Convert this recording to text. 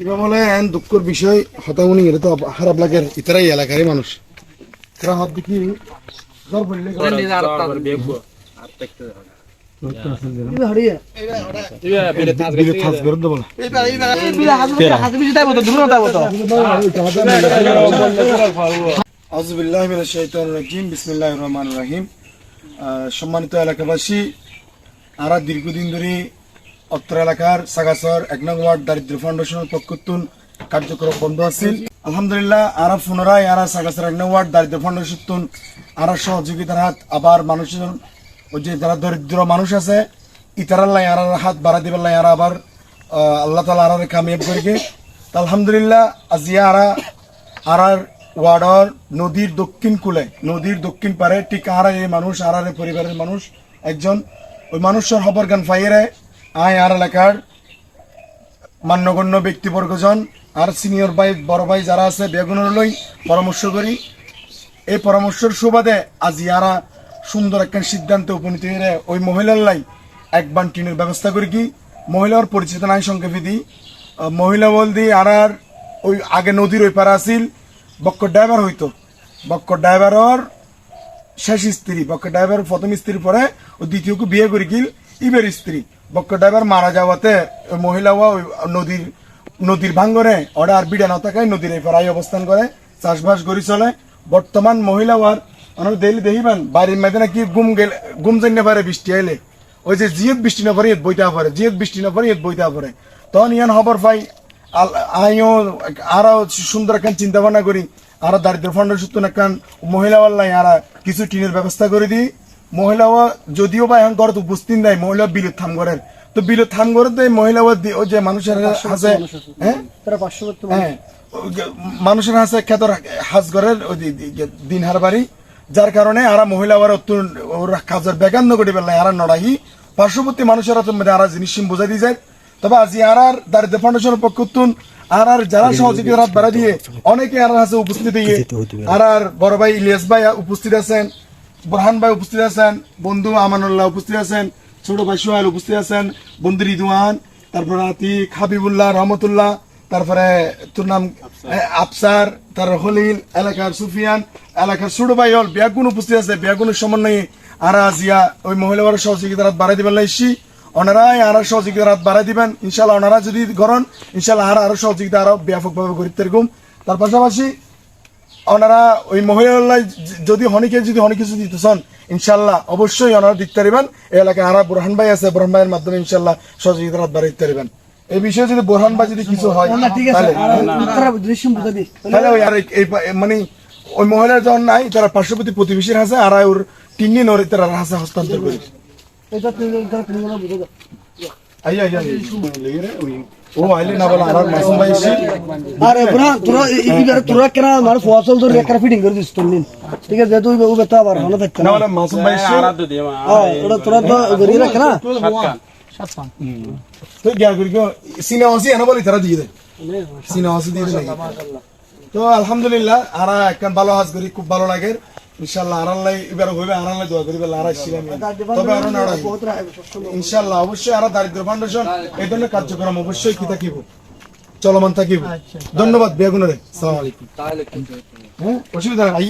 এবার বলে দুঃখের বিষয় হতামনি এটা তো খারাপ লাগে ইতারাই এলাকারই মানুষ এরা হাত দেখি জ্বর বললে সম্মানিত এলাকাবাসী, আমরা দীর্ঘদিন ধরে অত্র এলাকার সাগাসর ১ নং ওয়ার্ড দারিদ্র ফাউন্ডেশনের পক্ষতুন কার্যক্রম বন্ধ আছে। আলহামদুলিল্লাহ আমরা পুনরায় আমরা সাগাসর ১ নং ওয়ার্ড দারিদ্র ফাউন্ডেশন আমরা সহযোগিতার হাত আবার মানুষের ওই যে যারা দরিদ্র মানুষ আছে ইতারাল্লাই আর হাত বাড়া দিবার লাই আর আবার আল্লাহ তাআলা আর কামিয়াব করিকে। আলহামদুলিল্লাহ আজিয়া আর ওয়ার্ডর নদীর দক্ষিণ কূলে নদীর দক্ষিণ পারে ঠিক আর এই মানুষ আর পরিবারের মানুষ একজন ওই মানুষের খবর গান ফাইরে আয় আর এলাকার মান্যগণ্য ব্যক্তিবর্গজন আর সিনিয়র ভাই বড় ভাই যারা আছে বেগুনের লই পরামর্শ করি। এই পরামর্শের সুবাদে আজি আরা সুন্দর একটা সিদ্ধান্তে উপনীত হয়ে ওই মহিলার লাই এক বান টিনের ব্যবস্থা করি কি মহিলার পরিচিত নাই সংক্ষেপে দিই মহিলা বলদি আর ওই আগে নদীর ওই পারা আসিল বক্কর ড্রাইভার হইতো বক্কর ড্রাইভারর শেষ স্ত্রী বক্কর ড্রাইভার প্রথম স্ত্রীর পরে ও দ্বিতীয়কে বিয়ে করে গিল ইবের স্ত্রী বক্কর ড্রাইভার মারা যাওয়াতে মহিলা ওই নদীর ভাঙ্গরে ওরা আর বিড়া না থাকায় নদীর এই পাড়ায় অবস্থান করে চাষবাস করি চলে। বর্তমান মহিলা ওয়ার অনেক দেখলি দেখিবেন বাড়ির মেয়েদের নাকি গুম জানি না পারে বৃষ্টি আইলে ওই যে জিয়ত বৃষ্টি না পারে বইতে পারে জিয়ত বৃষ্টি না পারে বইতে পারে তখন ইয়ান খবর পাই আইও আরো সুন্দর একটা চিন্তা ভাবনা করি আর দারিদ্র ফাউন্ডেশন একখান মহিলা ওয়াল্লাই আর কিছু টিনের ব্যবস্থা করে দিই। মহিলা যদিও বা এখন ঘরত উপস্থিত নাই মহিলা বিলত থাম করেন তো বিলত থাম করে মহিলা ওই যে মানুষের আছে হ্যাঁ মানুষের আছে খেতর হাজ ঘরের ওই দিন হার বাড়ি যার কারণে আর মহিলা ওরা কাজের বেগান করি পেলাই আর নড়াহি পার্শ্ববর্তী মানুষের আর জিনিস বোঝাই দিয়ে যায়। তবে আজি আর দারিদ্র ফাউন্ডেশনের পক্ষ আর যারা সহযোগিতার হাত বাড়া দিয়ে অনেকে আর আছে উপস্থিত দিয়ে আর বড় ভাই ইলিয়াস ভাই উপস্থিত আছেন বোরহান ভাই উপস্থিত আছেন বন্ধু আমানুল্লাহ উপস্থিত আছেন ছোট ভাই সোহেল উপস্থিত আছেন বন্ধু রিদওয়ান তারপরে আতিক হাবিবুল্লাহ রহমতুল্লাহ তারপরে তোর নাম আফসার তার হলিল এলাকার সুফিয়ান এলাকার ছোট ভাই হল বিয়াগুন উপস্থিত আছে বিয়াগুনের সমন্বয়ে আর আজিয়া ওই মহিলার সহযোগিতার হাত বাড়াই দিবেন লাইছি ওনারাই আর সহযোগিতার হাত বাড়াই দিবেন ইনশাল্লাহ ওনারা যদি করেন ইনশাল্লাহ আরো সহযোগিতা আরো ব্যাপকভাবে করিতে এরকম। তার পাশাপাশি ওনারা ওই মহিলা যদি অনেক কিছু দিতে চান ইনশাল্লাহ অবশ্যই ওনারা দিতে পারবেন। এই এলাকায় আর বোরহান ভাই আছে বোরহান ভাইয়ের মাধ্যমে ইনশাল্লাহ সহযোগিতার হাত বাড়াইতে পারবেন। এই বিষয়ে যদি বোরহান ভাই যদি কিছু হয় তাহলে ওই আর এই মানে ওই মহিলার যখন নাই তারা পার্শ্ববর্তী প্রতিবেশীর হাসে আর ওর টিন্নি নরে তারা হাসে হস্তান্তর করে ও আইলে না বলা আর মাসুম ভাই আরে ব্রা তোরা কেন আমার ফসল ধরে একটা ফিটিং করে দিস তুই ঠিক আছে তুই ও বেটা আবার ভালো থাকতে না বলা মাসুম ভাই ওটা তোরা তো গরি রাখ না সাতকান তো কি করি সিনেমাসি এনে বলি তারা দিয়ে দে সিনেমাসি দিয়ে দে তো আলহামদুলিল্লাহ আর একখান ভালো হাজ করি খুব ভালো লাগে ইনশাআল্লাহ আরাল্লাই এবারে হইবে আরাল্লাই দোয়া করিবে আর আসছিলাম তবে আর না ইনশাআল্লাহ অবশ্যই আর দারিদ্র ফাউন্ডেশন এই ধরনের কার্যক্রম অবশ্যই কি থাকিব চলমান থাকিব। ধন্যবাদ বেগুনের আসসালামু আলাইকুম। হ্যাঁ অসুবিধা নাই।